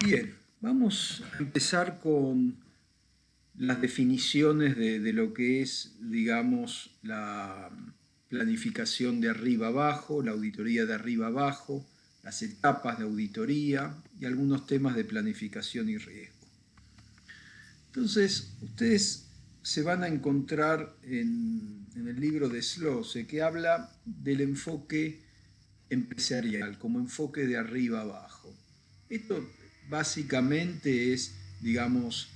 Bien, vamos a empezar con las definiciones de lo que es, digamos, la planificación de arriba abajo, la auditoría de arriba abajo, las etapas de auditoría y algunos temas de planificación y riesgo. Entonces, ustedes se van a encontrar en el libro de Slose que habla del enfoque empresarial como enfoque de arriba abajo. Esto básicamente es, digamos,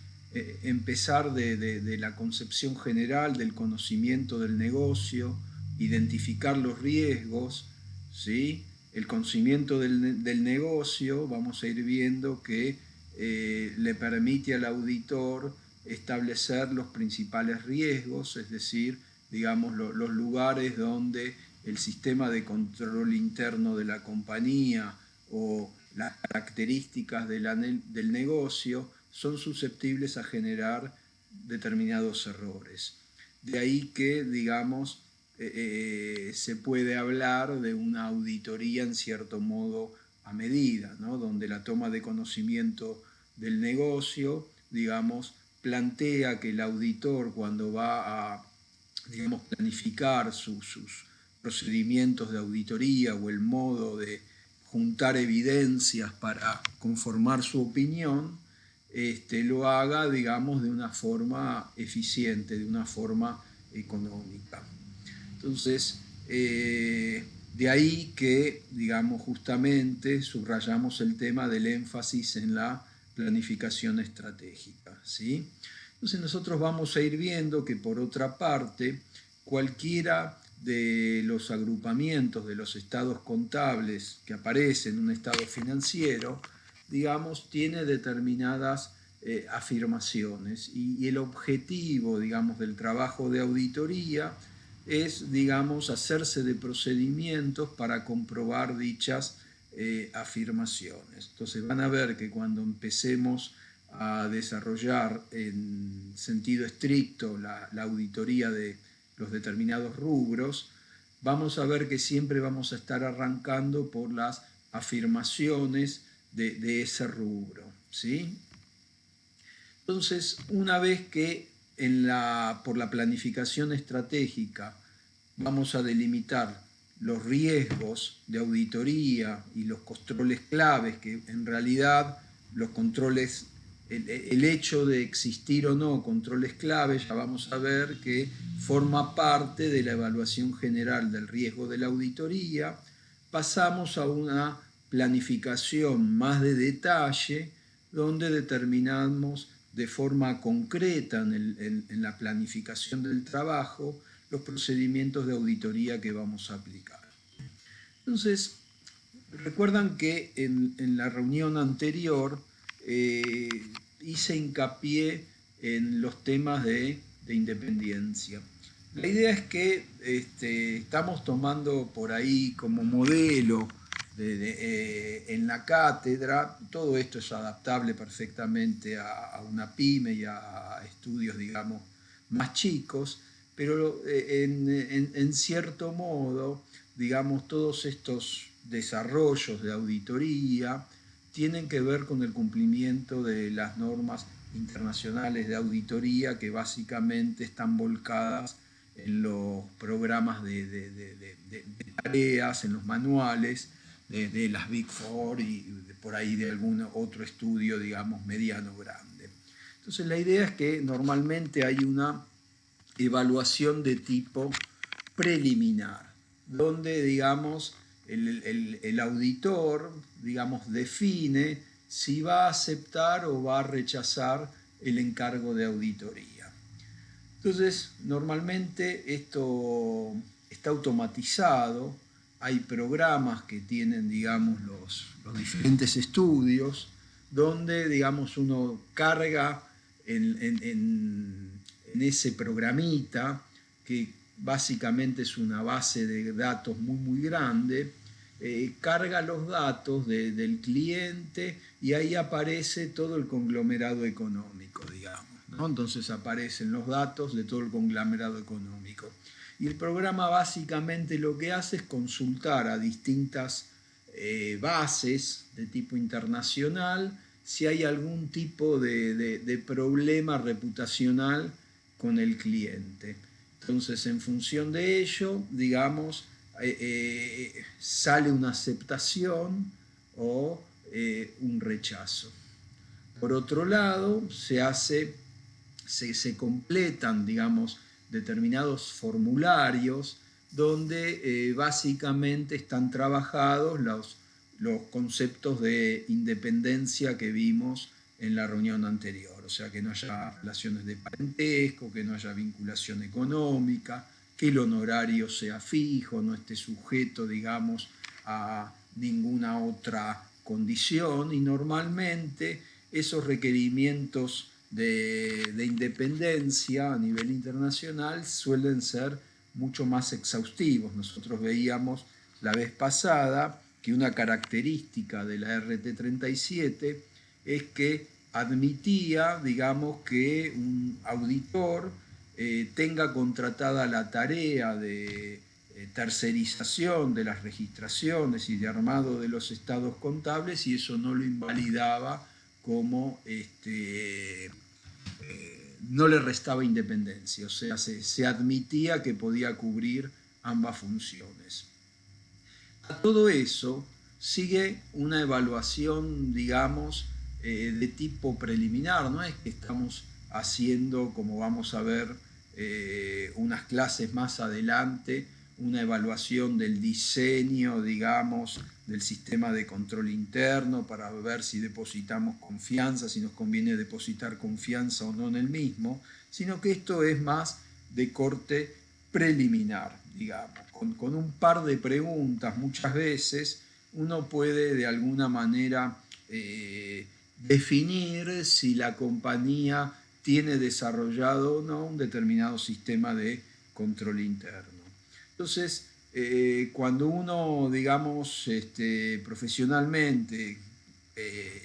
empezar de la concepción general del conocimiento del negocio, identificar los riesgos, ¿sí? El conocimiento del negocio, vamos a ir viendo que le permite al auditor establecer los principales riesgos, es decir, digamos, los lugares donde el sistema de control interno de la compañía o las características del negocio son susceptibles a generar determinados errores. De ahí que, digamos, se puede hablar de una auditoría en cierto modo a medida, ¿no? Donde la toma de conocimiento del negocio, digamos, plantea que el auditor cuando va a, digamos, planificar sus procedimientos de auditoría o el modo de juntar evidencias para conformar su opinión, lo haga, digamos, de una forma eficiente, de una forma económica. Entonces, de ahí que, digamos, justamente subrayamos el tema del énfasis en la planificación estratégica, ¿sí? Entonces nosotros vamos a ir viendo que, por otra parte, cualquiera de los agrupamientos de los estados contables que aparecen en un estado financiero, digamos, tiene determinadas afirmaciones y el objetivo, digamos, del trabajo de auditoría es, digamos, hacerse de procedimientos para comprobar dichas afirmaciones. Entonces van a ver que cuando empecemos a desarrollar en sentido estricto la auditoría de los determinados rubros, vamos a ver que siempre vamos a estar arrancando por las afirmaciones de ese rubro, ¿sí? Entonces, una vez que por la planificación estratégica vamos a delimitar los riesgos de auditoría y los controles claves, que en realidad los controles, el hecho de existir o no controles claves, ya vamos a ver que forma parte de la evaluación general del riesgo de la auditoría, pasamos a una planificación más de detalle, donde determinamos de forma concreta en la planificación del trabajo los procedimientos de auditoría que vamos a aplicar. Entonces, recuerdan que en la reunión anterior hice hincapié en los temas de independencia. La idea es que estamos tomando por ahí como modelo en la cátedra, todo esto es adaptable perfectamente a una pyme y a estudios, digamos, más chicos, pero en cierto modo, digamos, todos estos desarrollos de auditoría tienen que ver con el cumplimiento de las normas internacionales de auditoría que básicamente están volcadas en los programas de tareas, en los manuales de las Big Four y por ahí de algún otro estudio, digamos, mediano grande. Entonces la idea es que normalmente hay una evaluación de tipo preliminar, donde, digamos, el auditor, digamos, define si va a aceptar o va a rechazar el encargo de auditoría. Entonces, normalmente esto está automatizado, hay programas que tienen, digamos, los diferentes estudios, donde, digamos, uno carga en ese programita, que básicamente es una base de datos muy grande, carga los datos del cliente y ahí aparece todo el conglomerado económico, digamos, ¿no? Entonces aparecen los datos de todo el conglomerado económico. Y el programa básicamente lo que hace es consultar a distintas bases de tipo internacional si hay algún tipo de problema reputacional con el cliente. Entonces, en función de ello, digamos, sale una aceptación o un rechazo. Por otro lado, se completan, digamos, determinados formularios donde básicamente están trabajados los conceptos de independencia que vimos en la reunión anterior, o sea, que no haya relaciones de parentesco, que no haya vinculación económica, que el honorario sea fijo, no esté sujeto, digamos, a ninguna otra condición, y normalmente esos requerimientos de independencia a nivel internacional suelen ser mucho más exhaustivos. Nosotros veíamos la vez pasada que una característica de la RT37 es que admitía, digamos, que un auditor tenga contratada la tarea de tercerización de las registraciones y de armado de los estados contables, y eso no lo invalidaba como no le restaba independencia, o sea, se admitía que podía cubrir ambas funciones. A todo eso sigue una evaluación, digamos, de tipo preliminar, no es que estamos haciendo, como vamos a ver unas clases más adelante, una evaluación del diseño, digamos, del sistema de control interno para ver si depositamos confianza, si nos conviene depositar confianza o no en el mismo, sino que esto es más de corte preliminar, digamos. Con un par de preguntas muchas veces uno puede de alguna manera definir si la compañía tiene desarrollado o no un determinado sistema de control interno. Entonces, cuando uno, digamos, profesionalmente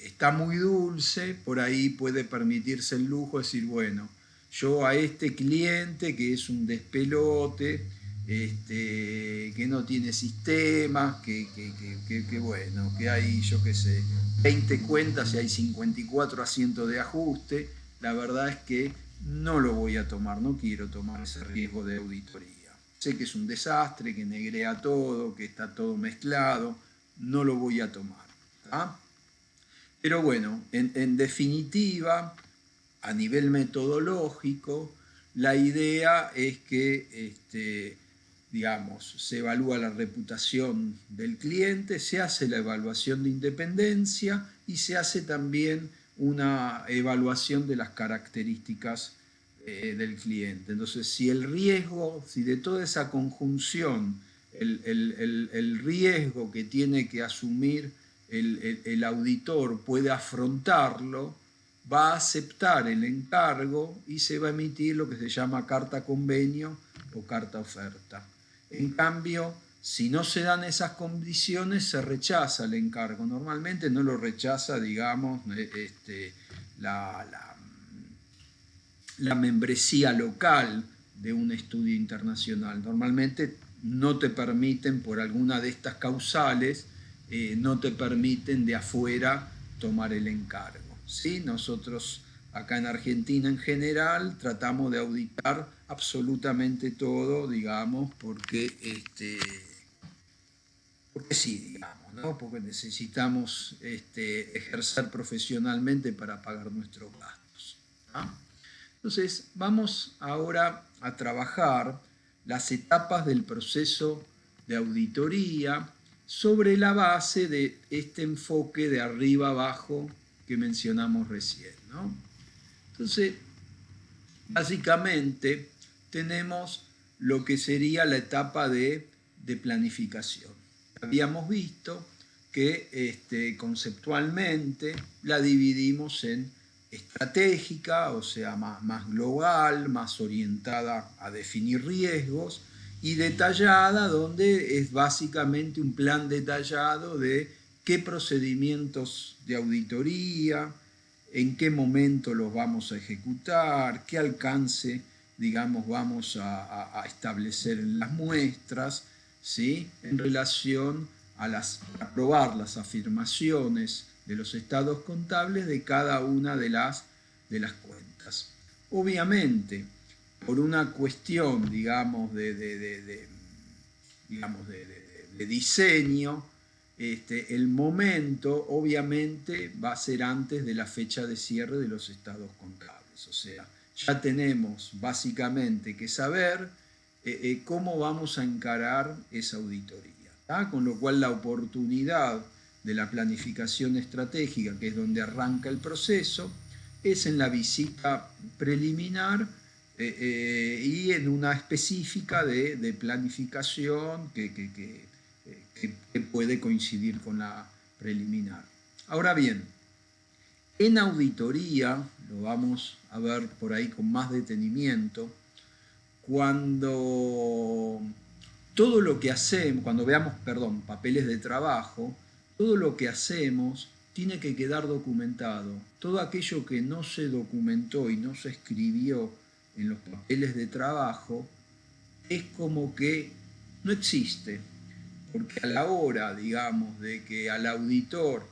está muy dulce, por ahí puede permitirse el lujo de decir, bueno, yo a este cliente que es un despelote, que no tiene sistemas, que bueno, que hay, yo qué sé, 20 cuentas y hay 54 asientos de ajuste, la verdad es que no lo voy a tomar, no quiero tomar ese riesgo de auditoría. Sé que es un desastre, que negrea todo, que está todo mezclado, no lo voy a tomar. ¿Ah? Pero bueno, en definitiva, a nivel metodológico, la idea es que, digamos, se evalúa la reputación del cliente, se hace la evaluación de independencia y se hace también una evaluación de las características del cliente. Entonces, si el riesgo, si de toda esa conjunción, el riesgo que tiene que asumir el auditor puede afrontarlo, va a aceptar el encargo y se va a emitir lo que se llama carta convenio o carta oferta. En cambio, si no se dan esas condiciones, se rechaza el encargo. Normalmente no lo rechaza, digamos, la membresía local de un estudio internacional. Normalmente no te permiten, por alguna de estas causales, no te permiten de afuera tomar el encargo. ¿Sí? Nosotros acá en Argentina en general tratamos de auditar absolutamente todo, digamos, porque sí, digamos, ¿no? Porque necesitamos ejercer profesionalmente para pagar nuestros gastos. ¿No? Entonces, vamos ahora a trabajar las etapas del proceso de auditoría sobre la base de este enfoque de arriba abajo que mencionamos recién, ¿no? Entonces, básicamente tenemos lo que sería la etapa de planificación. Habíamos visto que conceptualmente la dividimos en estratégica, o sea, más global, más orientada a definir riesgos, y detallada, donde es básicamente un plan detallado de qué procedimientos de auditoría, en qué momento los vamos a ejecutar, qué alcance, digamos, vamos a establecer en las muestras, ¿sí? En relación a probar las afirmaciones de los estados contables de cada una de las cuentas. Obviamente, por una cuestión, digamos, de diseño, el momento obviamente va a ser antes de la fecha de cierre de los estados contables. O sea, ya tenemos básicamente que saber cómo vamos a encarar esa auditoría, ¿tá? Con lo cual la oportunidad de la planificación estratégica, que es donde arranca el proceso, es en la visita preliminar y en una específica de planificación que puede coincidir con la preliminar. Ahora bien, en auditoría, lo vamos a ver por ahí con más detenimiento, cuando todo lo que hacemos, cuando veamos, papeles de trabajo, todo lo que hacemos tiene que quedar documentado. Todo aquello que no se documentó y no se escribió en los papeles de trabajo es como que no existe, porque a la hora, digamos, de que al auditor,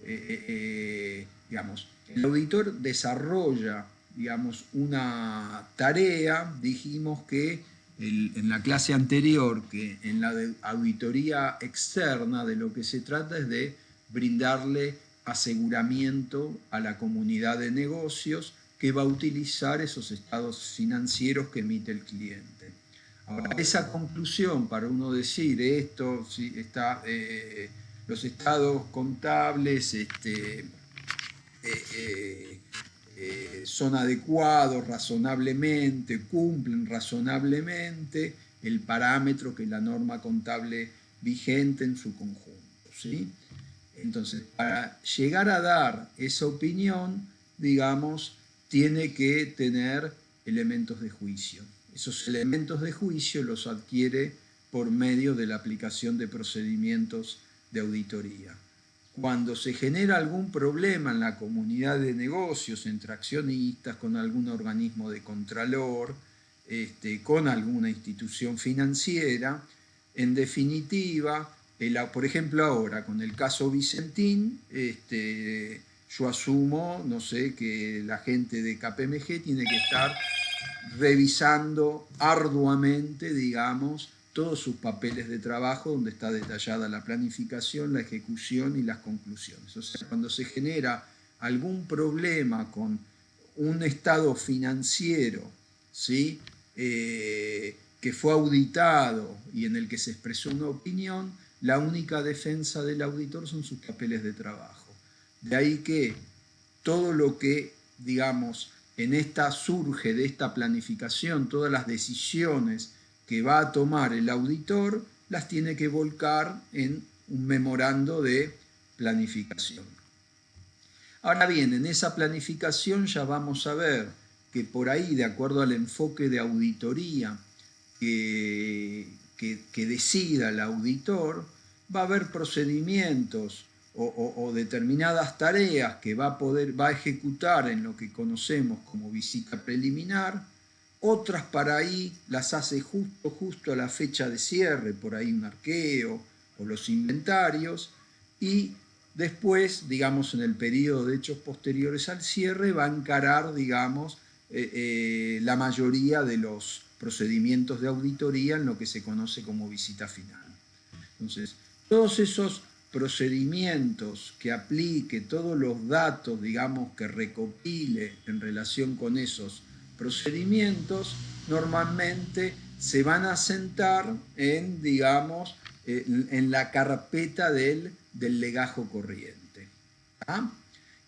el auditor desarrolla, digamos, una tarea, dijimos que en la clase anterior, que en la de auditoría externa de lo que se trata es de brindarle aseguramiento a la comunidad de negocios que va a utilizar esos estados financieros que emite el cliente. Ahora, esa conclusión para uno decir esto, ¿sí? Los estados contables son adecuados razonablemente, cumplen razonablemente el parámetro que es la norma contable vigente en su conjunto, ¿sí? Entonces, para llegar a dar esa opinión, digamos, tiene que tener elementos de juicio. Esos elementos de juicio los adquiere por medio de la aplicación de procedimientos de auditoría. Cuando se genera algún problema en la comunidad de negocios, entre accionistas, con algún organismo de contralor, con alguna institución financiera, en definitiva, por ejemplo ahora con el caso Vicentín, yo asumo, no sé, que la gente de KPMG tiene que estar revisando arduamente, digamos, todos sus papeles de trabajo donde está detallada la planificación, la ejecución y las conclusiones. O sea, cuando se genera algún problema con un estado financiero, ¿sí? Que fue auditado y en el que se expresó una opinión, la única defensa del auditor son sus papeles de trabajo. De ahí que todo lo que, digamos, en esta surge de esta planificación, todas las decisiones que va a tomar el auditor, las tiene que volcar en un memorando de planificación. Ahora bien, en esa planificación ya vamos a ver que por ahí, de acuerdo al enfoque de auditoría que decida el auditor, va a haber procedimientos o determinadas tareas que va a ejecutar en lo que conocemos como visita preliminar, otras para ahí las hace justo a la fecha de cierre, por ahí un arqueo o los inventarios, y después, digamos, en el periodo de hechos posteriores al cierre, va a encarar, digamos, la mayoría de los procedimientos de auditoría en lo que se conoce como visita final. Entonces, todos esos procedimientos que aplique, todos los datos, digamos, que recopile en relación con esos procedimientos, normalmente se van a sentar en, digamos, en la carpeta del legajo corriente. ¿Ah?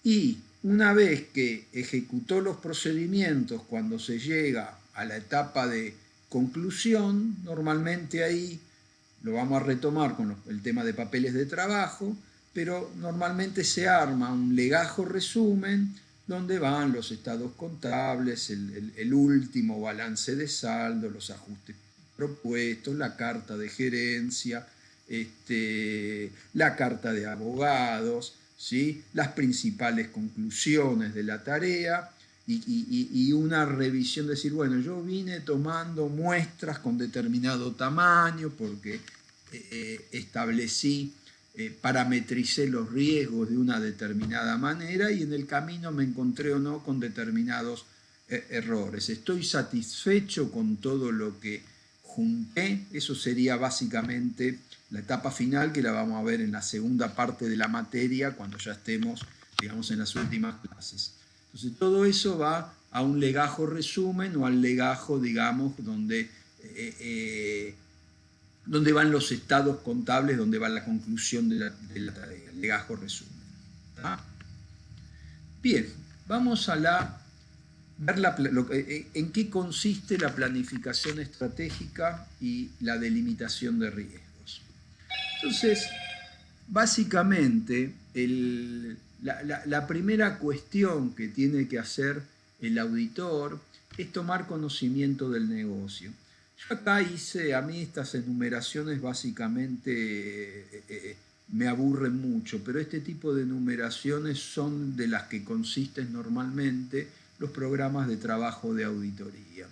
Y una vez que ejecutó los procedimientos, cuando se llega a la etapa de conclusión, normalmente ahí lo vamos a retomar con el tema de papeles de trabajo, pero normalmente se arma un legajo resumen donde van los estados contables, el último balance de saldo, los ajustes propuestos, la carta de gerencia, la carta de abogados, ¿sí? Las principales conclusiones de la tarea y una revisión, de decir, bueno, yo vine tomando muestras con determinado tamaño porque establecí parametricé los riesgos de una determinada manera y en el camino me encontré o no con determinados errores. ¿Estoy satisfecho con todo lo que junté? Eso sería básicamente la etapa final, que la vamos a ver en la segunda parte de la materia cuando ya estemos, digamos, en las últimas clases. Entonces todo eso va a un legajo resumen o al legajo, digamos, donde van los estados contables, donde va la conclusión de la tarea, el legajo resumen. ¿Tá? Bien, vamos a ver en qué consiste la planificación estratégica y la delimitación de riesgos. Entonces, básicamente, la primera cuestión que tiene que hacer el auditor es tomar conocimiento del negocio. Yo acá hice, a mí estas enumeraciones básicamente me aburren mucho, pero este tipo de enumeraciones son de las que consisten normalmente los programas de trabajo de auditoría.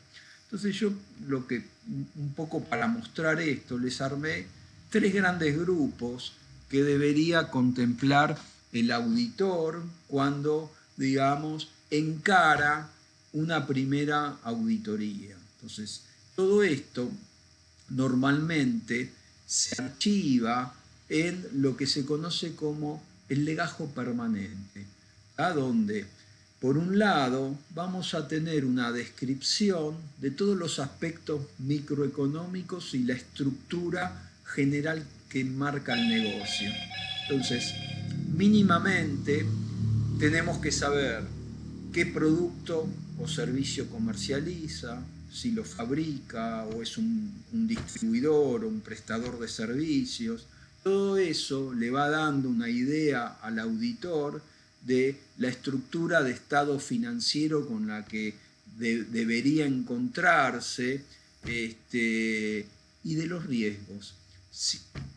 Entonces yo un poco para mostrar esto, les armé 3 grandes grupos que debería contemplar el auditor cuando, digamos, encara una primera auditoría. Entonces, todo esto normalmente se archiva en lo que se conoce como el legajo permanente, ¿a donde? Por un lado, vamos a tener una descripción de todos los aspectos microeconómicos y la estructura general que marca el negocio. Entonces, mínimamente tenemos que saber qué producto o servicio comercializa, si lo fabrica o es un distribuidor o un prestador de servicios. Todo eso le va dando una idea al auditor de la estructura de estado financiero con la que debería encontrarse y de los riesgos.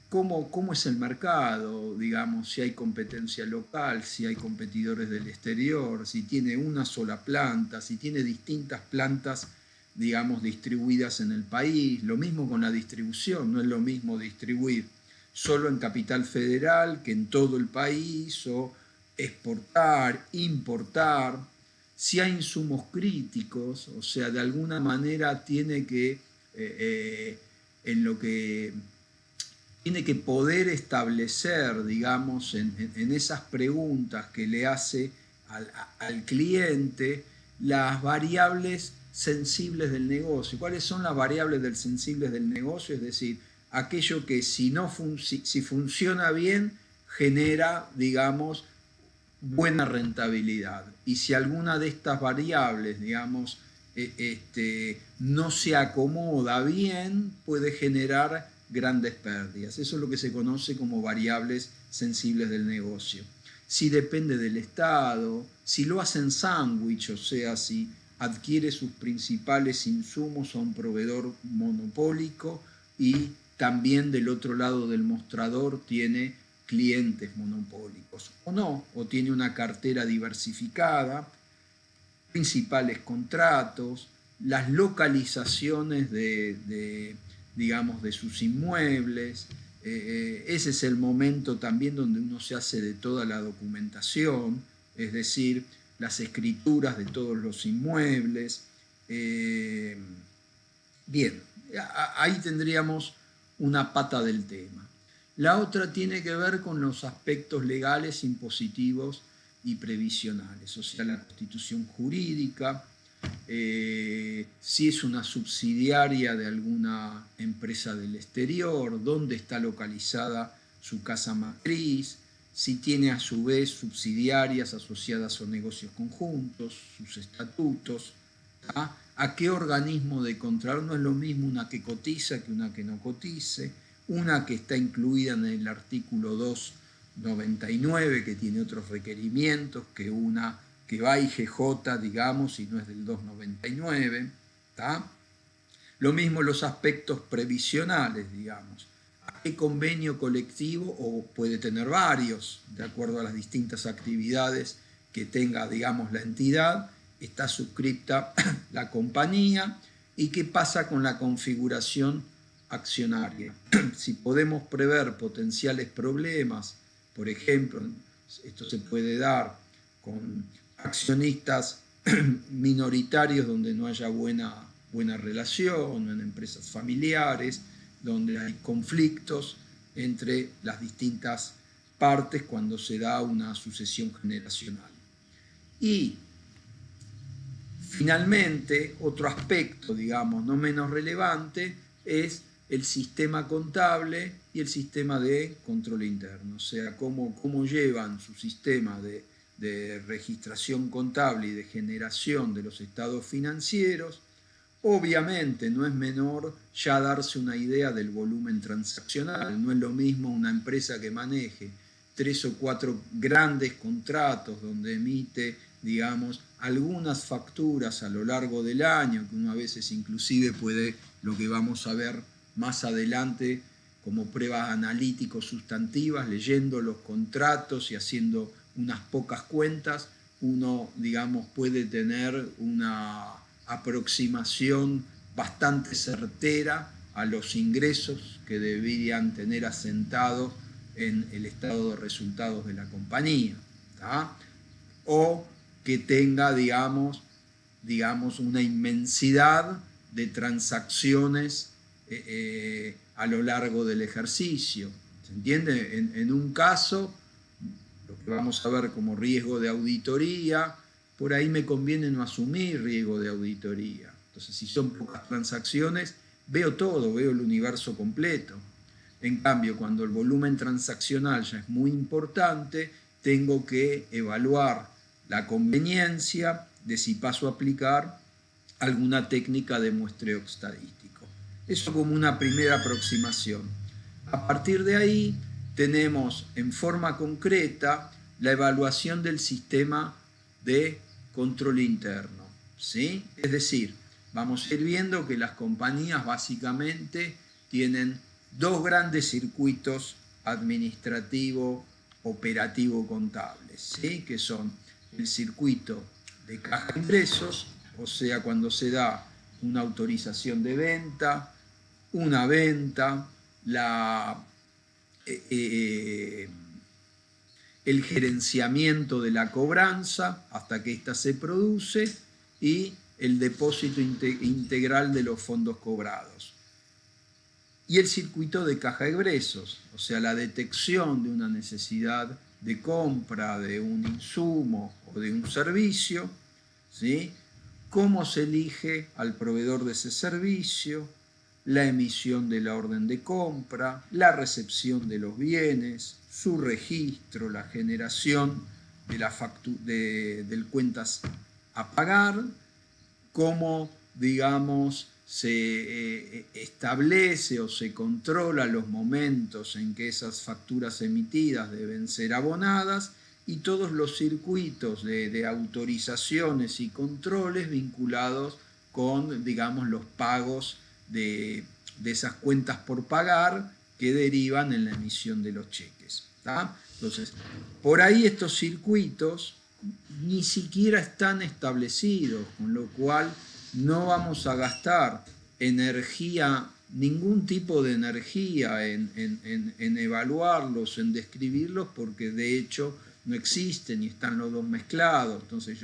¿Cómo es el mercado? Digamos, si hay competencia local, si hay competidores del exterior, si tiene una sola planta, si tiene distintas plantas, digamos, distribuidas en el país. Lo mismo con la distribución, no es lo mismo distribuir solo en Capital Federal que en todo el país, o exportar, importar. Si hay insumos críticos, o sea, de alguna manera tiene que tiene que poder establecer, digamos, en esas preguntas que le hace al cliente, las variables sensibles del negocio. ¿Cuáles son las variables sensibles del negocio? Es decir, aquello que si funciona bien, genera, digamos, buena rentabilidad. Y si alguna de estas variables, digamos, no se acomoda bien, puede generar grandes pérdidas. Eso es lo que se conoce como variables sensibles del negocio. Si depende del Estado, si lo hacen sándwich, o sea, si adquiere sus principales insumos a un proveedor monopólico y también del otro lado del mostrador tiene clientes monopólicos, o no, o tiene una cartera diversificada, principales contratos, las localizaciones digamos, de sus inmuebles. Ese es el momento también donde uno se hace de toda la documentación, es decir, las escrituras de todos los inmuebles. Bien, ahí tendríamos una pata del tema. La otra tiene que ver con los aspectos legales, impositivos y previsionales, o sea, la constitución jurídica, si es una subsidiaria de alguna empresa del exterior, dónde está localizada su casa matriz, si tiene a su vez subsidiarias asociadas a negocios conjuntos, sus estatutos, ¿tá? A qué organismo de control. No es lo mismo una que cotiza que una que no cotice, una que está incluida en el artículo 299, que tiene otros requerimientos, que una que va a IGJ, digamos, y no es del 299, ¿tá? Lo mismo los aspectos previsionales, digamos. ¿A qué convenio colectivo, o puede tener varios, de acuerdo a las distintas actividades que tenga, digamos, la entidad, está suscripta la compañía? ¿Y qué pasa con la configuración accionaria. Si podemos prever potenciales problemas, por ejemplo, esto se puede dar con accionistas minoritarios donde no haya buena relación, en empresas familiares, donde hay conflictos entre las distintas partes cuando se da una sucesión generacional. Y finalmente, otro aspecto, digamos, no menos relevante, es el sistema contable y el sistema de control interno, o sea, cómo llevan su sistema de registración contable y de generación de los estados financieros. Obviamente no es menor ya darse una idea del volumen transaccional, no es lo mismo una empresa que maneje 3 o 4 grandes contratos donde emite, digamos, algunas facturas a lo largo del año, que uno a veces inclusive puede, lo que vamos a ver más adelante, como pruebas analíticos sustantivas, leyendo los contratos y haciendo unas pocas cuentas, uno, digamos, puede tener una aproximación bastante certera a los ingresos que deberían tener asentados en el estado de resultados de la compañía, ¿tá? O que tenga, digamos, una inmensidad de transacciones a lo largo del ejercicio. ¿Se entiende? En un caso, lo que vamos a ver como riesgo de auditoría, por ahí me conviene no asumir riesgo de auditoría. Entonces, si son pocas transacciones, veo todo, veo el universo completo. En cambio, cuando el volumen transaccional ya es muy importante, tengo que evaluar la conveniencia de si paso a aplicar alguna técnica de muestreo estadístico. Eso como una primera aproximación. A partir de ahí tenemos en forma concreta la evaluación del sistema de control interno, ¿sí? Es decir, vamos a ir viendo que las compañías básicamente tienen dos grandes circuitos administrativo, operativo, contables, ¿sí? Que son el circuito de caja de ingresos, o sea, cuando se da una autorización de venta, una venta, el gerenciamiento de la cobranza hasta que ésta se produce y el depósito integral de los fondos cobrados. Y el circuito de caja de egresos, o sea, la detección de una necesidad de compra de un insumo o de un servicio, ¿sí? Cómo se elige al proveedor de ese servicio, la emisión de la orden de compra, la recepción de los bienes, su registro, la generación de del cuentas a pagar, cómo, digamos, se establece o se controla los momentos en que esas facturas emitidas deben ser abonadas y todos los circuitos de autorizaciones y controles vinculados con, digamos, los pagos de esas cuentas por pagar que derivan en la emisión de los cheques, ¿tá? Entonces, por ahí estos circuitos ni siquiera están establecidos, con lo cual no vamos a gastar energía, ningún tipo de energía en evaluarlos, en describirlos, porque de hecho no existen y están los dos mezclados. Entonces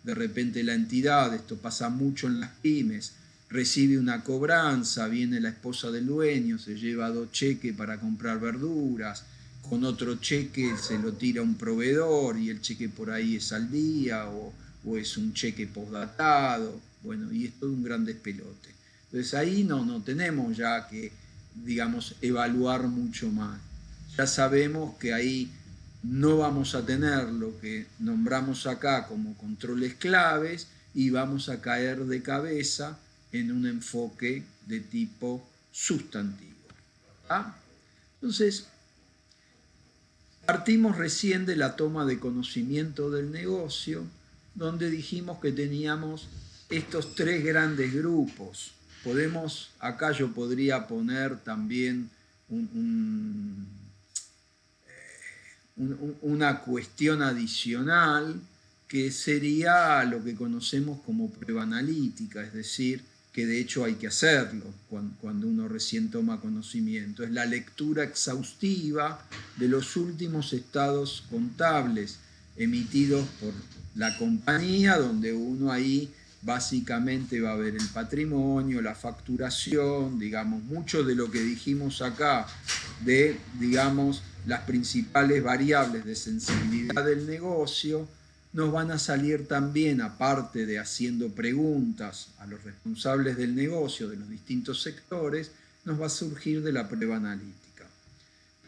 de repente la entidad, esto pasa mucho en las pymes, recibe una cobranza, viene la esposa del dueño, se lleva 2 cheques para comprar verduras, con otro cheque se lo tira un proveedor y el cheque por ahí es al día o es un cheque postdatado, bueno, y es todo un gran despelote. Entonces ahí no tenemos ya que, digamos, evaluar mucho más. Ya sabemos que ahí no vamos a tener lo que nombramos acá como controles claves y vamos a caer de cabeza en un enfoque de tipo sustantivo. ¿Ah? Entonces, partimos recién de la toma de conocimiento del negocio, donde dijimos que teníamos estos 3 grandes grupos. Acá yo podría poner también una cuestión adicional que sería lo que conocemos como prueba analítica, es decir, que de hecho hay que hacerlo cuando uno recién toma conocimiento. Es la lectura exhaustiva de los últimos estados contables emitidos por la compañía, donde uno ahí básicamente va a ver el patrimonio, la facturación, digamos, mucho de lo que dijimos acá, de, digamos, las principales variables de sensibilidad del negocio, nos van a salir también, aparte de haciendo preguntas a los responsables del negocio de los distintos sectores, nos va a surgir de la prueba analítica.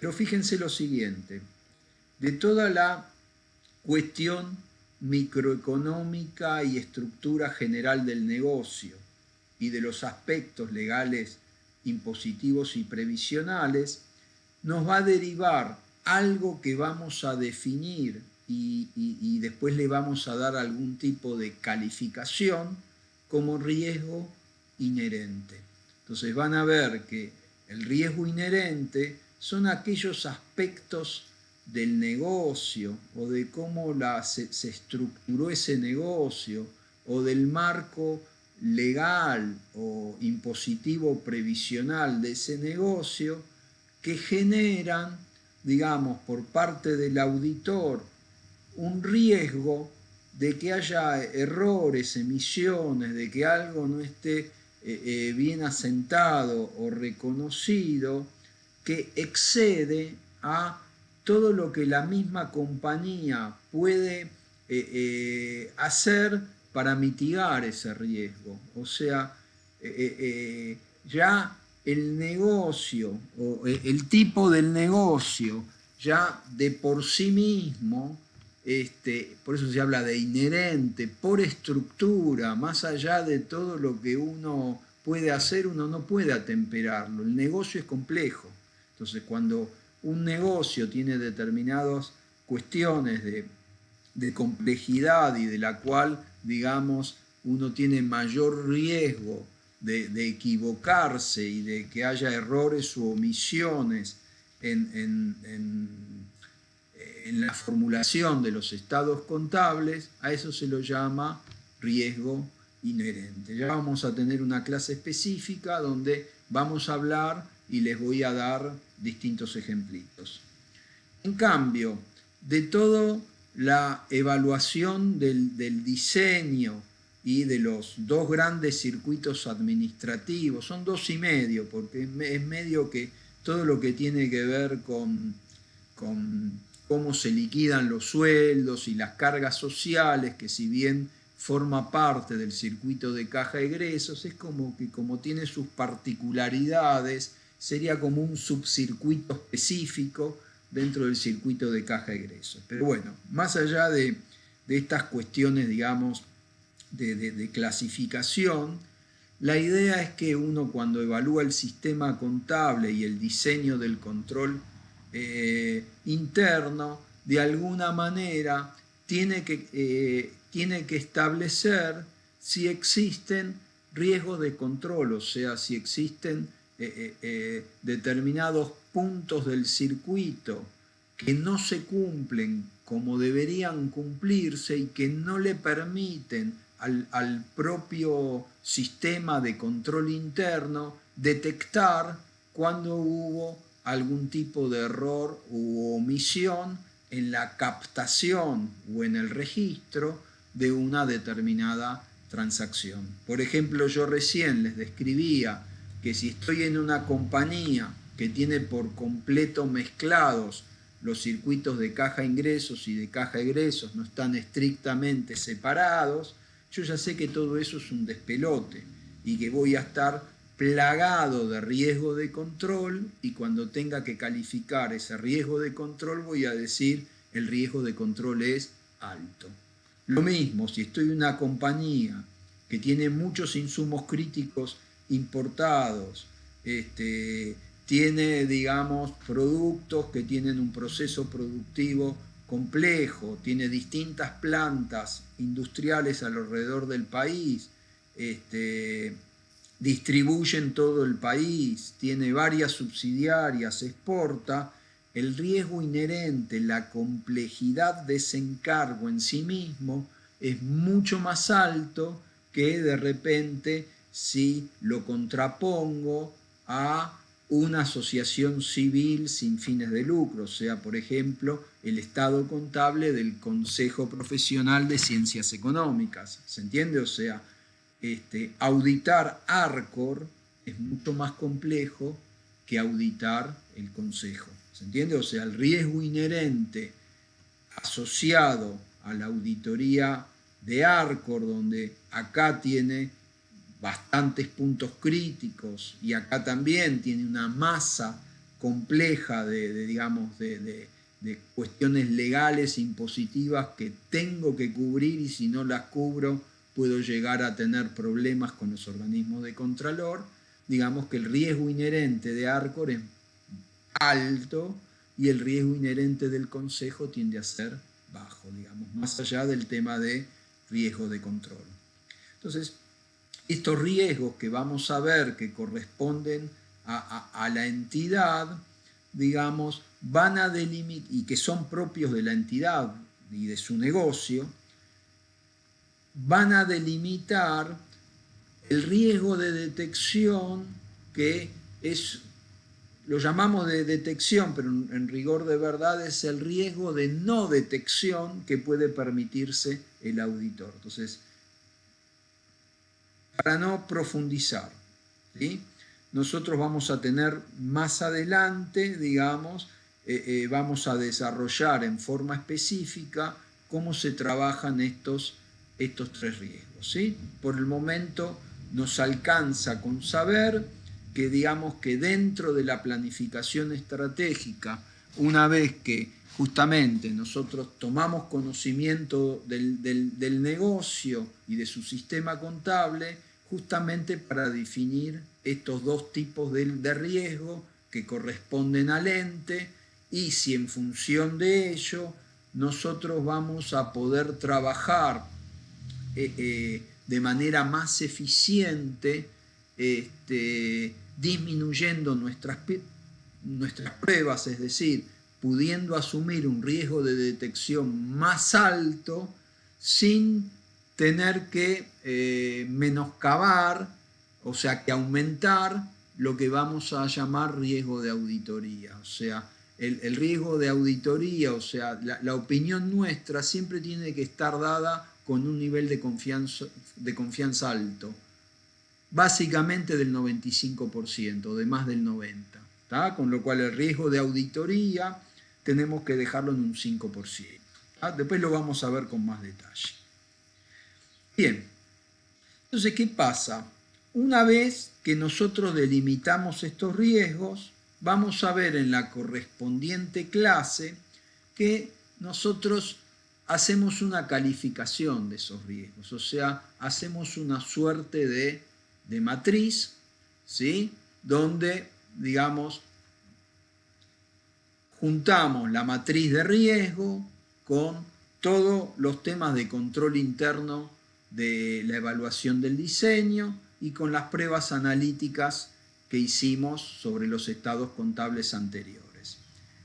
Pero fíjense lo siguiente, de toda la cuestión microeconómica y estructura general del negocio y de los aspectos legales, impositivos y previsionales, nos va a derivar algo que vamos a definir y después le vamos a dar algún tipo de calificación como riesgo inherente. Entonces van a ver que el riesgo inherente son aquellos aspectos del negocio o de cómo se estructuró ese negocio o del marco legal o impositivo previsional de ese negocio que generan, digamos, por parte del auditor un riesgo de que haya errores, emisiones, de que algo no esté bien asentado o reconocido, que excede a todo lo que la misma compañía puede hacer para mitigar ese riesgo. O sea, ya el negocio o el tipo del negocio ya de por sí mismo, por eso se habla de inherente, por estructura, más allá de todo lo que uno puede hacer, uno no puede atemperarlo. El negocio es complejo. Entonces, cuando un negocio tiene determinadas cuestiones de complejidad y de la cual, digamos, uno tiene mayor riesgo de equivocarse y de que haya errores u omisiones en la formulación de los estados contables, a eso se lo llama riesgo inherente. Ya vamos a tener una clase específica donde vamos a hablar y les voy a dar distintos ejemplitos. En cambio, de toda la evaluación del diseño y de los dos grandes circuitos administrativos, son 2,5, porque es medio que todo lo que tiene que ver con cómo se liquidan los sueldos y las cargas sociales, que si bien forma parte del circuito de caja egresos, es como que como tiene sus particularidades, sería como un subcircuito específico dentro del circuito de caja egresos. Pero bueno, más allá de estas cuestiones, digamos, de clasificación, la idea es que uno cuando evalúa el sistema contable y el diseño del control interno, de alguna manera tiene que establecer si existen riesgos de control, o sea, si existen determinados puntos del circuito que no se cumplen como deberían cumplirse y que no le permiten al propio sistema de control interno detectar cuando hubo algún tipo de error u omisión en la captación o en el registro de una determinada transacción. Por ejemplo, yo recién les describía que si estoy en una compañía que tiene por completo mezclados los circuitos de caja ingresos y de caja egresos, no están estrictamente separados, yo ya sé que todo eso es un despelote y que voy a estar plagado de riesgo de control, y cuando tenga que calificar ese riesgo de control voy a decir el riesgo de control es alto. Lo mismo, si estoy en una compañía que tiene muchos insumos críticos importados, tiene, digamos, productos que tienen un proceso productivo complejo, tiene distintas plantas industriales alrededor del país, distribuye en todo el país, tiene varias subsidiarias, exporta, el riesgo inherente, la complejidad de ese encargo en sí mismo es mucho más alto que de repente si lo contrapongo a una asociación civil sin fines de lucro, o sea, por ejemplo, el estado contable del Consejo Profesional de Ciencias Económicas. ¿Se entiende? O sea, auditar ARCOR es mucho más complejo que auditar el Consejo. ¿Se entiende? O sea, el riesgo inherente asociado a la auditoría de ARCOR, donde acá tiene bastantes puntos críticos y acá también tiene una masa compleja de cuestiones legales e impositivas que tengo que cubrir, y si no las cubro puedo llegar a tener problemas con los organismos de contralor. Digamos que el riesgo inherente de ARCOR es alto y el riesgo inherente del Consejo tiende a ser bajo, digamos, más allá del tema de riesgo de control. Entonces, estos riesgos que vamos a ver que corresponden a la entidad, digamos, van a delimitar, y que son propios de la entidad y de su negocio, van a delimitar el riesgo de detección, que es, lo llamamos de detección, pero en rigor de verdad es el riesgo de no detección que puede permitirse el auditor. Entonces, para no profundizar, ¿sí?, nosotros vamos a tener más adelante, digamos, vamos a desarrollar en forma específica cómo se trabajan estos tres riesgos, ¿sí? Por el momento nos alcanza con saber que, digamos, que dentro de la planificación estratégica, una vez que justamente nosotros tomamos conocimiento del negocio y de su sistema contable, justamente para definir estos dos tipos de riesgo que corresponden al ente, y si en función de ello nosotros vamos a poder trabajar de manera más eficiente, disminuyendo nuestras pruebas, es decir, pudiendo asumir un riesgo de detección más alto sin tener que menoscabar, o sea, que aumentar lo que vamos a llamar riesgo de auditoría. O sea, el riesgo de auditoría, o sea, la opinión nuestra siempre tiene que estar dada con un nivel de confianza alto, básicamente del 95%, de más del 90%. ¿Tá? Con lo cual el riesgo de auditoría tenemos que dejarlo en un 5%. ¿Tá? Después lo vamos a ver con más detalle. Bien, entonces, ¿qué pasa? Una vez que nosotros delimitamos estos riesgos, vamos a ver en la correspondiente clase que nosotros hacemos una calificación de esos riesgos, o sea, hacemos una suerte de matriz, ¿sí?, donde, digamos, juntamos la matriz de riesgo con todos los temas de control interno de la evaluación del diseño y con las pruebas analíticas que hicimos sobre los estados contables anteriores.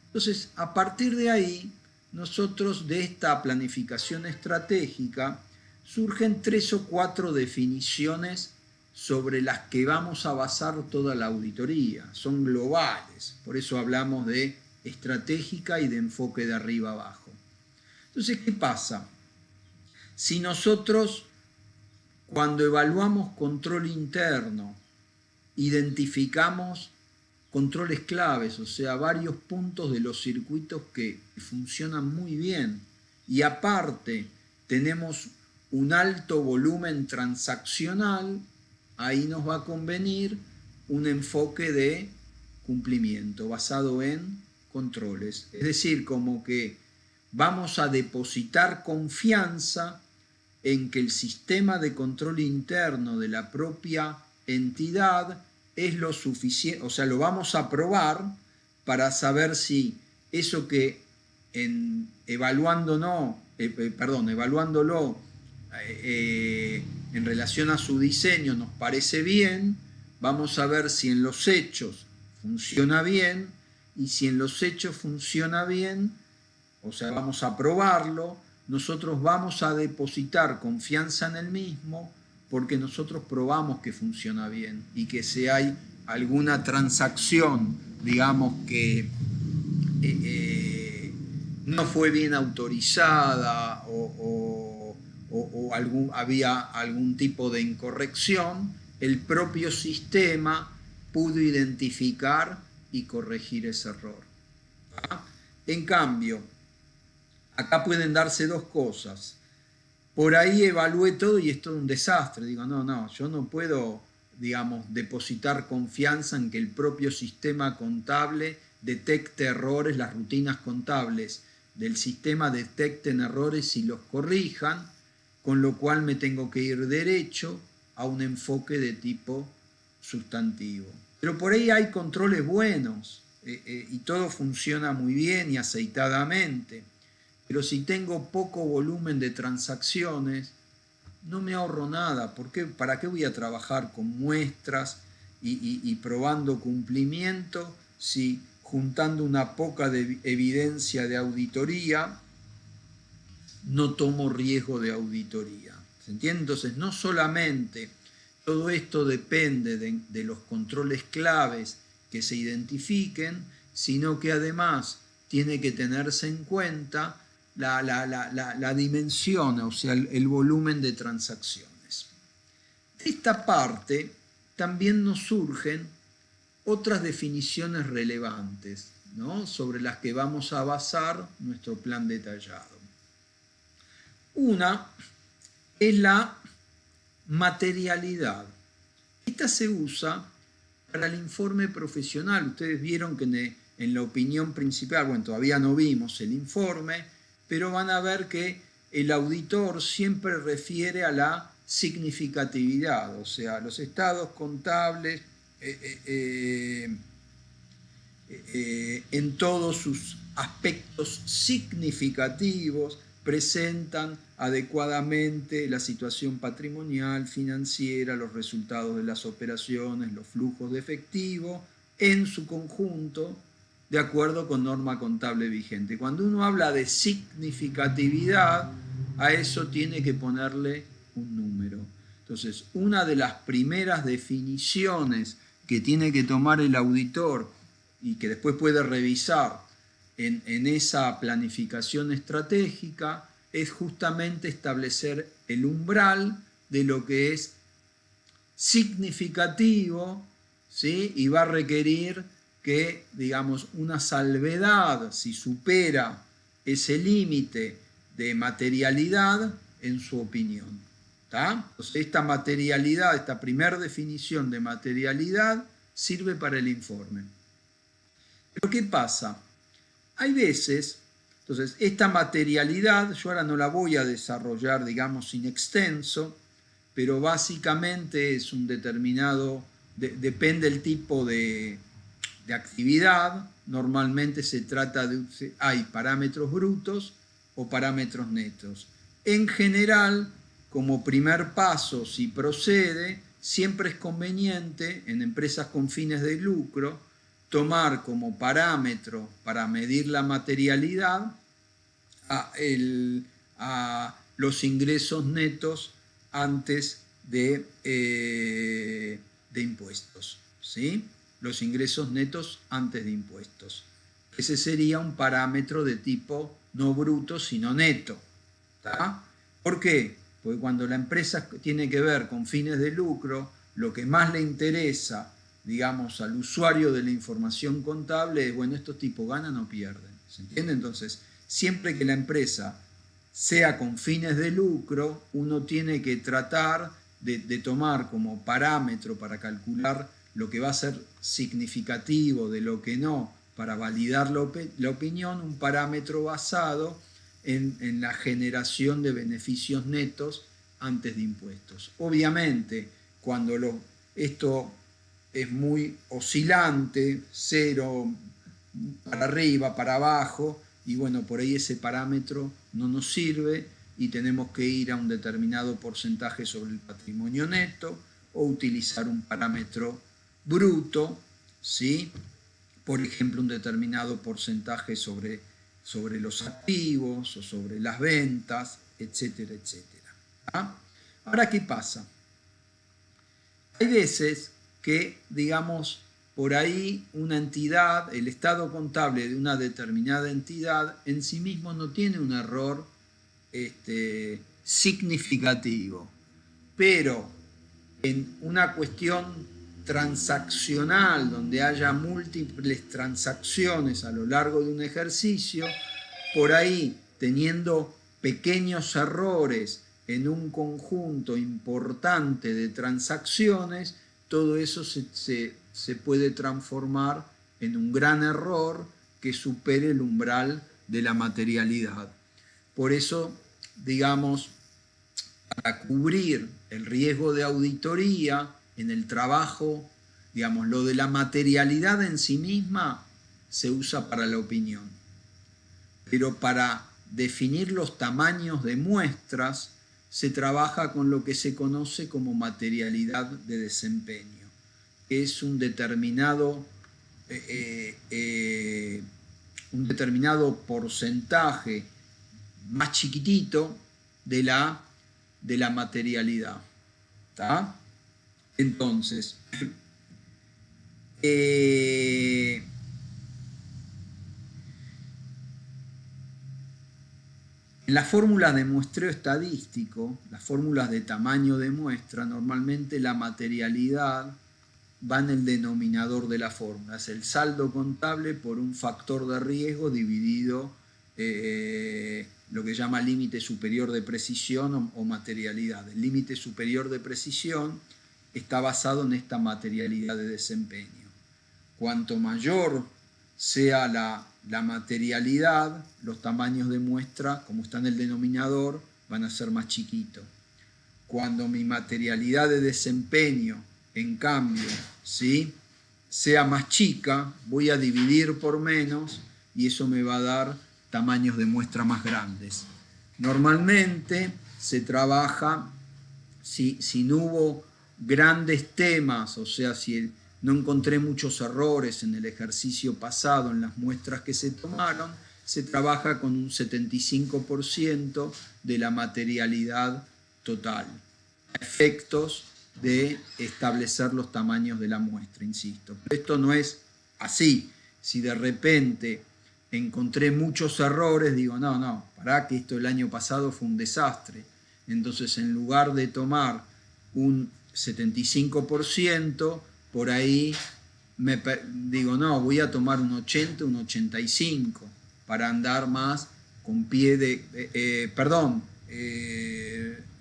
Entonces, a partir de ahí, nosotros de esta planificación estratégica surgen 3 o 4 definiciones sobre las que vamos a basar toda la auditoría. Son globales, por eso hablamos de estratégica y de enfoque de arriba abajo. Entonces, ¿qué pasa? Si nosotros, cuando evaluamos control interno, identificamos controles claves, o sea, varios puntos de los circuitos que funcionan muy bien, y aparte tenemos un alto volumen transaccional, ahí nos va a convenir un enfoque de cumplimiento basado en controles. Es decir, como que vamos a depositar confianza en que el sistema de control interno de la propia entidad es lo suficiente, o sea, lo vamos a probar para saber si eso que evaluándolo en relación a su diseño nos parece bien, vamos a ver si en los hechos funciona bien, y si en los hechos funciona bien, o sea, vamos a probarlo, nosotros vamos a depositar confianza en el mismo porque nosotros probamos que funciona bien y que si hay alguna transacción, digamos, que no fue bien autorizada o había algún tipo de incorrección, el propio sistema pudo identificar y corregir ese error. En cambio, acá pueden darse dos cosas. Por ahí evalué todo y es todo un desastre. Digo, no, yo no puedo, digamos, depositar confianza en que el propio sistema contable detecte errores, las rutinas contables del sistema detecten errores y los corrijan, con lo cual me tengo que ir derecho a un enfoque de tipo sustantivo. Pero por ahí hay controles buenos y todo funciona muy bien y aceitadamente. Pero si tengo poco volumen de transacciones, no me ahorro nada. ¿Por qué? ¿Para qué voy a trabajar con muestras y probando cumplimiento si juntando una poca de evidencia de auditoría no tomo riesgo de auditoría? ¿Se entiende? Entonces, no solamente todo esto depende de los controles claves que se identifiquen, sino que además tiene que tenerse en cuenta la dimensión, o sea, el volumen de transacciones. De esta parte también nos surgen otras definiciones relevantes, ¿no?, sobre las que vamos a basar nuestro plan detallado. Una es la materialidad. Esta se usa para el informe profesional. Ustedes vieron que en la opinión principal, bueno, todavía no vimos el informe, pero van a ver que el auditor siempre refiere a la significatividad, o sea, los estados contables en todos sus aspectos significativos presentan adecuadamente la situación patrimonial, financiera, los resultados de las operaciones, los flujos de efectivo en su conjunto, de acuerdo con norma contable vigente. Cuando uno habla de significatividad, a eso tiene que ponerle un número. Entonces, una de las primeras definiciones que tiene que tomar el auditor y que después puede revisar en esa planificación estratégica es justamente establecer el umbral de lo que es significativo, ¿sí? Y va a requerir que, digamos, una salvedad, si supera ese límite de materialidad, en su opinión. ¿Tá? Entonces, esta materialidad, esta primera definición de materialidad, sirve para el informe. Pero ¿qué pasa? Hay veces, entonces, esta materialidad, yo ahora no la voy a desarrollar, digamos, in extenso, pero básicamente es un determinado, depende del tipo de actividad, normalmente se trata de, hay parámetros brutos o parámetros netos. En general, como primer paso, si procede, siempre es conveniente en empresas con fines de lucro tomar como parámetro para medir la materialidad a los ingresos netos antes de impuestos, ¿sí? Los ingresos netos antes de impuestos. Ese sería un parámetro de tipo no bruto, sino neto. ¿Tá? ¿Por qué? Porque cuando la empresa tiene que ver con fines de lucro, lo que más le interesa, digamos, al usuario de la información contable es, bueno, estos tipos ganan o pierden. ¿Se entiende? Entonces, siempre que la empresa sea con fines de lucro, uno tiene que tratar de tomar como parámetro para calcular lo que va a ser significativo de lo que no, para validar la opinión, un parámetro basado en la generación de beneficios netos antes de impuestos. Obviamente, cuando esto es muy oscilante, cero para arriba, para abajo, y bueno, por ahí ese parámetro no nos sirve y tenemos que ir a un determinado porcentaje sobre el patrimonio neto o utilizar un parámetro bruto, ¿sí? Por ejemplo, un determinado porcentaje sobre los activos o sobre las ventas, etcétera, etcétera. ¿Ah? Ahora, ¿qué pasa? Hay veces que, digamos, por ahí una entidad, el estado contable de una determinada entidad, en sí mismo no tiene un error significativo, pero en una cuestión transaccional donde haya múltiples transacciones a lo largo de un ejercicio, por ahí teniendo pequeños errores en un conjunto importante de transacciones, todo eso se puede transformar en un gran error que supere el umbral de la materialidad. Por eso, digamos, para cubrir el riesgo de auditoría en el trabajo, digamos, lo de la materialidad en sí misma se usa para la opinión. Pero para definir los tamaños de muestras se trabaja con lo que se conoce como materialidad de desempeño, que es un determinado porcentaje más chiquitito de la materialidad. ¿Tá? Entonces, en las fórmulas de muestreo estadístico, las fórmulas de tamaño de muestra, normalmente la materialidad va en el denominador de la fórmula. Es el saldo contable por un factor de riesgo dividido lo que llama límite superior de precisión o materialidad. El límite superior de precisión está basado en esta materialidad de desempeño. Cuanto mayor sea la materialidad, los tamaños de muestra, como está en el denominador, van a ser más chiquitos. Cuando mi materialidad de desempeño, en cambio, ¿sí?, sea más chica, voy a dividir por menos y eso me va a dar tamaños de muestra más grandes. Normalmente se trabaja, si no hubo grandes temas, o sea, si no encontré muchos errores en el ejercicio pasado, en las muestras que se tomaron, se trabaja con un 75% de la materialidad total. Efectos de establecer los tamaños de la muestra, insisto. Pero esto no es así. Si de repente encontré muchos errores, digo, no, pará que esto el año pasado fue un desastre. Entonces, en lugar de tomar un 75%, por ahí digo, no, voy a tomar un 80, un 85, para andar más con pie de...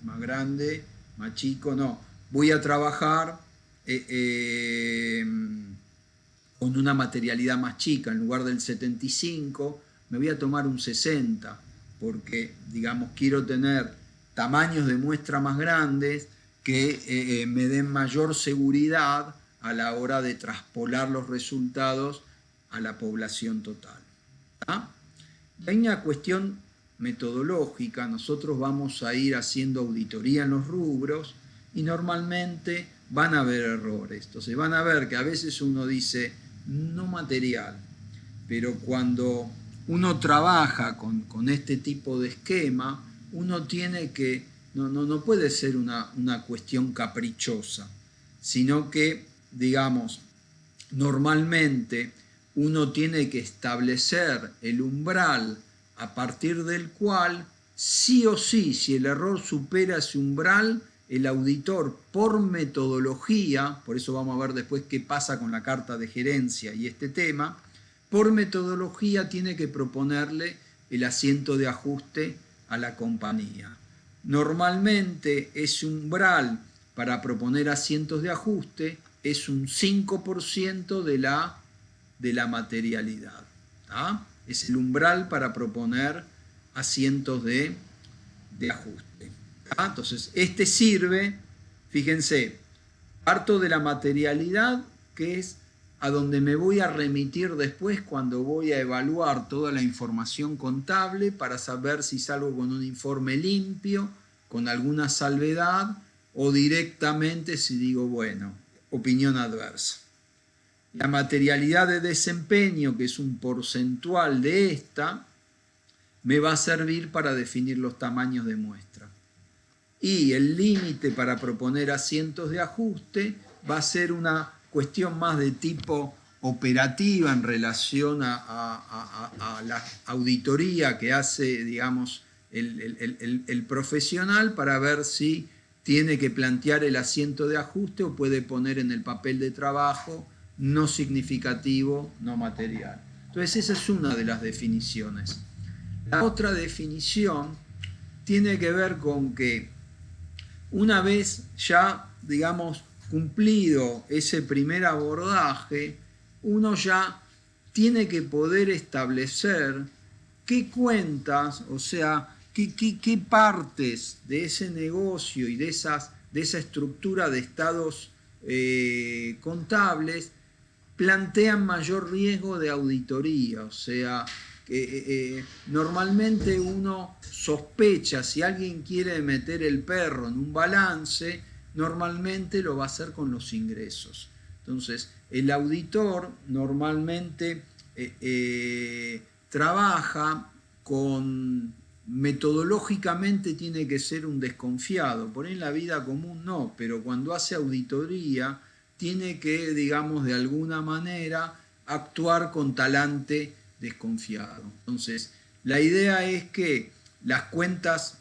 más grande, más chico, no. Voy a trabajar con una materialidad más chica. En lugar del 75, me voy a tomar un 60, porque, digamos, quiero tener tamaños de muestra más grandes que me den mayor seguridad a la hora de traspolar los resultados a la población total. ¿Ah? Hay una cuestión metodológica. Nosotros vamos a ir haciendo auditoría en los rubros y normalmente van a haber errores. Entonces van a ver que a veces uno dice no material, pero cuando uno trabaja con este tipo de esquema, uno tiene que, no puede ser una cuestión caprichosa, sino que, digamos, normalmente uno tiene que establecer el umbral a partir del cual, sí o sí, si el error supera ese umbral, el auditor, por metodología, por eso vamos a ver después qué pasa con la carta de gerencia y este tema, por metodología tiene que proponerle el asiento de ajuste a la compañía. Normalmente ese umbral para proponer asientos de ajuste es un 5% de la materialidad. ¿Ah? Es el umbral para proponer asientos de ajuste. ¿Ah? Entonces, este sirve, fíjense, parto de la materialidad, que es a donde me voy a remitir después cuando voy a evaluar toda la información contable para saber si salgo con un informe limpio, con alguna salvedad, o directamente si digo, bueno, opinión adversa. La materialidad de desempeño, que es un porcentual de esta, me va a servir para definir los tamaños de muestra. Y el límite para proponer asientos de ajuste va a ser una cuestión más de tipo operativa en relación a la auditoría que hace, digamos, el profesional para ver si tiene que plantear el asiento de ajuste o puede poner en el papel de trabajo no significativo, no material. Entonces esa es una de las definiciones. La otra definición tiene que ver con que una vez ya, digamos, cumplido ese primer abordaje, uno ya tiene que poder establecer qué cuentas, o sea, qué partes de ese negocio y de esa estructura de estados contables plantean mayor riesgo de auditoría. O sea, normalmente uno sospecha, si alguien quiere meter el perro en un balance, normalmente lo va a hacer con los ingresos. Entonces, el auditor normalmente trabaja con, metodológicamente tiene que ser un desconfiado, por ahí en la vida común no, pero cuando hace auditoría tiene que, digamos, de alguna manera actuar con talante desconfiado. Entonces, la idea es que las cuentas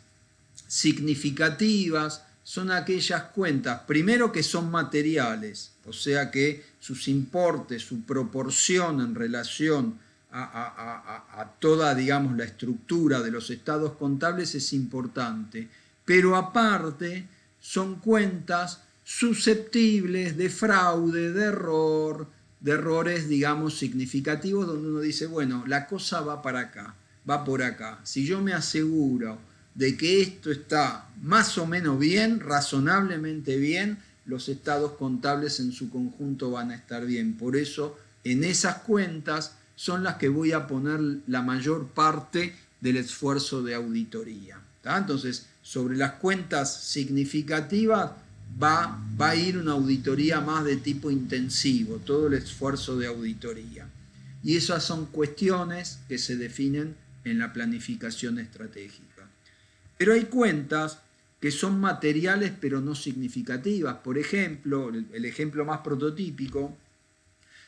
significativas son aquellas cuentas, primero, que son materiales, o sea que sus importes, su proporción en relación a toda, digamos, la estructura de los estados contables es importante, pero aparte son cuentas susceptibles de fraude, de error, de errores, digamos, significativos, donde uno dice, bueno, la cosa va para acá, va por acá. Si yo me aseguro de que esto está más o menos bien, razonablemente bien, los estados contables en su conjunto van a estar bien. Por eso, en esas cuentas son las que voy a poner la mayor parte del esfuerzo de auditoría. ¿Tá? Entonces, sobre las cuentas significativas va a ir una auditoría más de tipo intensivo, todo el esfuerzo de auditoría. Y esas son cuestiones que se definen en la planificación estratégica. Pero hay cuentas que son materiales pero no significativas. Por ejemplo, el ejemplo más prototípico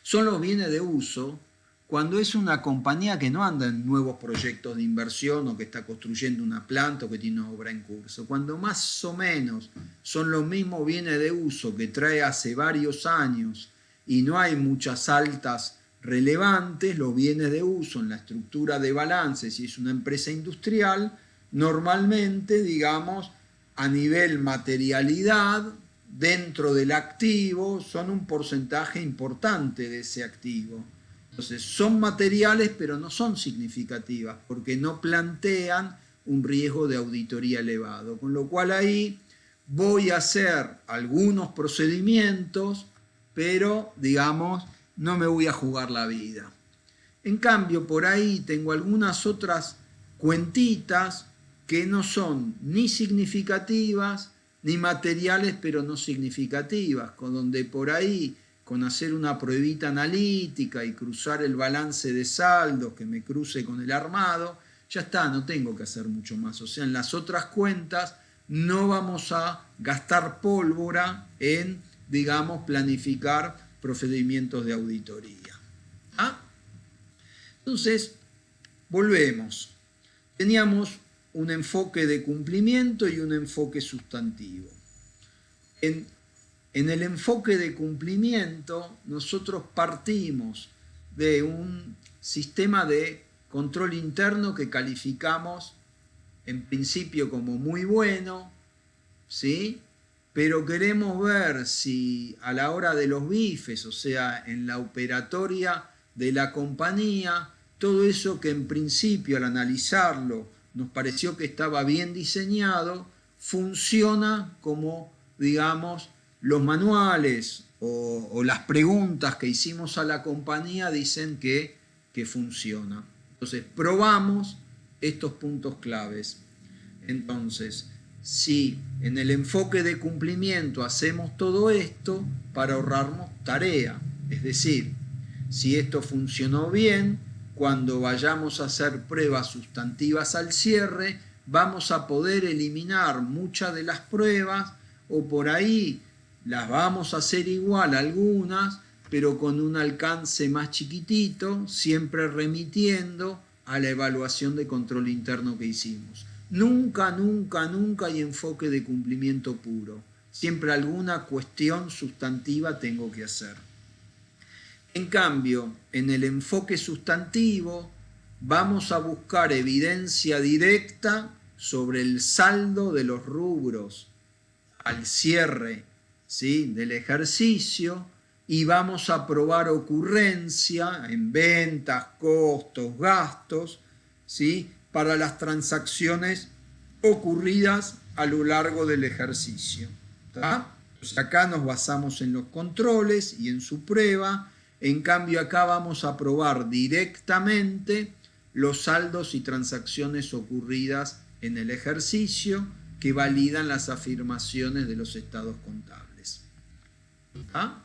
son los bienes de uso, cuando es una compañía que no anda en nuevos proyectos de inversión o que está construyendo una planta o que tiene una obra en curso. Cuando más o menos son los mismos bienes de uso que trae hace varios años y no hay muchas altas relevantes, los bienes de uso en la estructura de balance, si es una empresa industrial, normalmente, digamos, a nivel materialidad, dentro del activo, son un porcentaje importante de ese activo. Entonces, son materiales, pero no son significativas, porque no plantean un riesgo de auditoría elevado. Con lo cual ahí voy a hacer algunos procedimientos, pero, digamos, no me voy a jugar la vida. En cambio, por ahí tengo algunas otras cuentitas que no son ni significativas, ni materiales, pero no significativas, con donde por ahí, con hacer una pruebita analítica y cruzar el balance de saldos, que me cruce con el armado, ya está, no tengo que hacer mucho más. O sea, en las otras cuentas no vamos a gastar pólvora en, digamos, planificar procedimientos de auditoría. ¿Ah? Entonces, volvemos. Teníamos un enfoque de cumplimiento y un enfoque sustantivo. En el enfoque de cumplimiento, nosotros partimos de un sistema de control interno que calificamos en principio como muy bueno, ¿sí? Pero queremos ver si a la hora de los bifes, o sea, en la operatoria de la compañía, todo eso que en principio al analizarlo nos pareció que estaba bien diseñado, funciona como, digamos, los manuales o las preguntas que hicimos a la compañía dicen que funciona. Entonces, probamos estos puntos claves. Entonces, si en el enfoque de cumplimiento hacemos todo esto para ahorrarnos tarea, es decir, si esto funcionó bien, cuando vayamos a hacer pruebas sustantivas al cierre, vamos a poder eliminar muchas de las pruebas o por ahí Las vamos a hacer igual algunas, pero con un alcance más chiquitito, siempre remitiendo a la evaluación de control interno que hicimos. Nunca, nunca, nunca hay enfoque de cumplimiento puro. Siempre alguna cuestión sustantiva tengo que hacer. En cambio, en el enfoque sustantivo vamos a buscar evidencia directa sobre el saldo de los rubros al cierre, ¿sí?, del ejercicio, y vamos a probar ocurrencia en ventas, costos, gastos, ¿sí?, para las transacciones ocurridas a lo largo del ejercicio. Entonces acá nos basamos en los controles y en su prueba. En cambio acá vamos a probar directamente los saldos y transacciones ocurridas en el ejercicio que validan las afirmaciones de los estados contables. ¿Ah?